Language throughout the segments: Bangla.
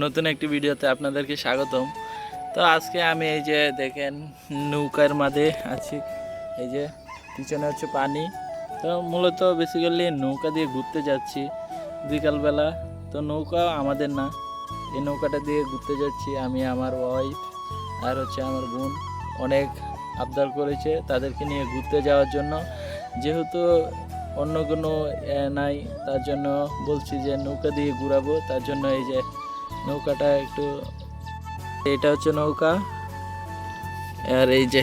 নতুন একটি ভিডিওতে আপনাদেরকে স্বাগতম। তো আজকে আমি এই যে দেখেন নৌকার মাঝে আছি, এই যে পিছনে হচ্ছে পানি। তো মূলত বেসিক্যালি নৌকা দিয়ে ঘুরতে যাচ্ছি বিকালবেলা। তো নৌকা আমাদের না, এই নৌকাটা দিয়ে ঘুরতে যাচ্ছি আমি, আমার ওয়াইফ আর হচ্ছে আমার বোন। অনেক আবদার করেছে তাদেরকে নিয়ে ঘুরতে যাওয়ার জন্য, যেহেতু অন্য কোনো নাই, তার জন্য বলছি যে নৌকা দিয়ে ঘুরাবো। তার জন্য এই যে নৌকাটা একটু, এটা হচ্ছে নৌকা, আর এই যে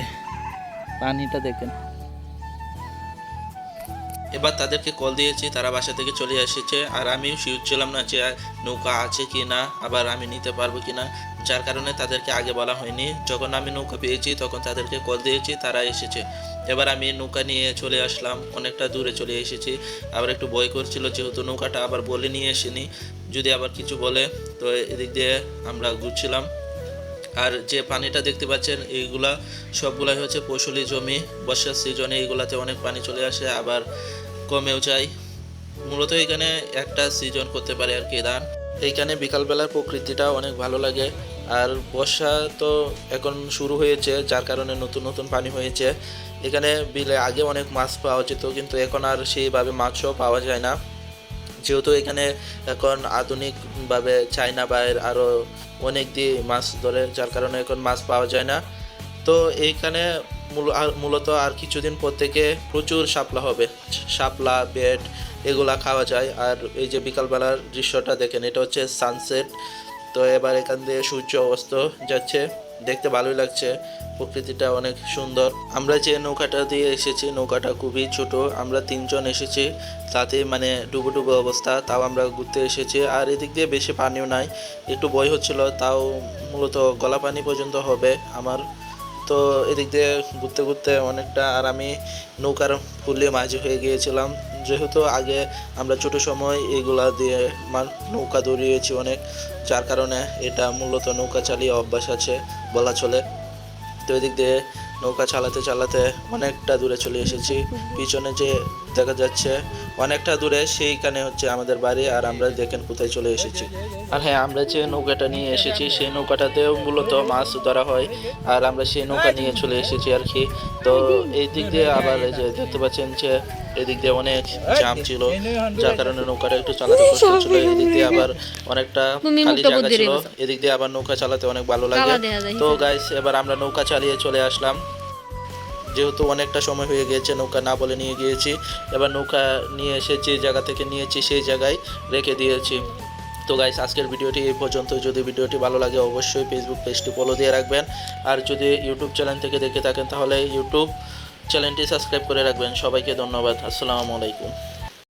পানিটা দেখেন। এবার তাদেরকে কল দিয়েছি, তারা বাসা থেকে চলে এসেছে। আর আমি শিওর ছিলাম না যে নৌকা আছে কি না, আবার আমি নিতে পারবো কি না, যার কারণে তাদেরকে আগে বলা হয়নি। যখন আমি নৌকা পেয়েছি তখন তাদেরকে কল দিয়েছি, তারা এসেছে। এবার আমি নৌকা নিয়ে চলে আসলাম, অনেকটা দূরে চলে এসেছি। আবার একটু ভয় করছিল, যেহেতু নৌকাটা আবার বলে নিয়ে এসেনি, যদি আবার কিছু বলে। তো এদিক দিয়ে আমরা ঘুরছিলাম। আর যে পানিটা দেখতে পাচ্ছেন এইগুলা সবগুলাই হচ্ছে ফসলি জমি। বর্ষার সিজনে এইগুলাতে অনেক পানি চলে আসে, আবার কমেও যায়। মূলত এখানে একটা সিজন করতে পারে আর কি ধান। এইখানে বিকালবেলার প্রকৃতিটা অনেক ভালো লাগে। আর বর্ষা তো এখন শুরু হয়েছে, যার কারণে নতুন নতুন পানি হয়েছে। এখানে বিলে আগে অনেক মাছ পাওয়া যেত, কিন্তু এখন আর সেইভাবে মাছও পাওয়া যায় না, যেহেতু এখানে এখন আধুনিকভাবে চায়না বাইর আরও অনেক দিয়ে মাছ ধরে, যার কারণে এখন মাছ পাওয়া যায় না। তো এইখানে মূলত আর কিছুদিন পর থেকে প্রচুর শাপলা হবে, শাপলা বেট এগুলা খাওয়া যায়। আর এই যে বিকালবেলার দৃশ্যটা দেখেন, এটা হচ্ছে সানসেট। তো এবার এখান দিয়ে সূর্য অস্ত যাচ্ছে, দেখতে ভালোই লাগছে, প্রকৃতিটা অনেক সুন্দর। আমরা যে নৌকাটা দিয়ে এসেছি, নৌকাটা খুবই ছোট, আমরা 3 জন এসেছি, তাতে মানে ডুবো ডুবো অবস্থা, তাও আমরা ঘুরতে এসেছি। আর এদিক দিয়ে বেশি পানিও নাই, একটু ভয় হচ্ছিল, তাও মূলত গলা পানি পর্যন্ত হবে আমার। তো এদিক দিয়ে ঘুরতে ঘুরতে অনেকটা, আর আমি নৌকার ফুলে মাঝি হয়ে গিয়েছিলাম, যেহেতু আগে আমরা ছোটো সময় এগুলা দিয়ে নৌকা দৌড়িয়েছি অনেক, যার কারণে এটা মূলত নৌকা চালিয়ে অভ্যাস আছে বলা চলে। তো এদিক দিয়ে নৌকা চালাতে চালাতে অনেকটা দূরে চলে এসেছি। পিছনে যে দেখা যাচ্ছে অনেকটা দূরে, সেইখানে হচ্ছে আমাদের বাড়ি। আর আমরা দেখেন কোথায় চলে এসেছি। আর হ্যাঁ, আমরা যে নৌকাটা নিয়ে এসেছি সেই নৌকাটাতেও মূলত মাছ ধরা হয়, আর আমরা সেই নৌকা নিয়ে চলে এসেছি আর কি। তো এই দিক দিয়ে আবার এই যে দেখতে পাচ্ছেন যে এদিক দিয়ে অনেক জ্যাম ছিল, যার কারণে নৌকাটা একটু চালাতে কষ্ট ছিল। এদিক দিয়ে আবার অনেকটা খালি জায়গা ছিল, এদিক দিয়ে আবার নৌকা চালাতে অনেক ভালো লাগে। তো গাইস, এবার আমরা নৌকা চালিয়ে চলে আসলাম, যেহেতু অনেকটা সময় হয়ে গিয়েছে নৌকা না বলে নিয়ে গিয়েছি। এবার নৌকা নিয়ে এসে যে জায়গা থেকে নিয়েছি সেই জায়গায় রেখে দিয়েছি। তো গাইস, আজকের ভিডিওটি এই পর্যন্ত। যদি ভিডিওটি ভালো লাগে অবশ্যই ফেসবুক পেজটি ফলো দিয়ে রাখবেন, আর যদি ইউটিউব চ্যানেল থেকে দেখে থাকেন তাহলে ইউটিউব চ্যানেলটি সাবস্ক্রাইব করে রাখবেন। সবাইকে ধন্যবাদ। আসসালামু আলাইকুম।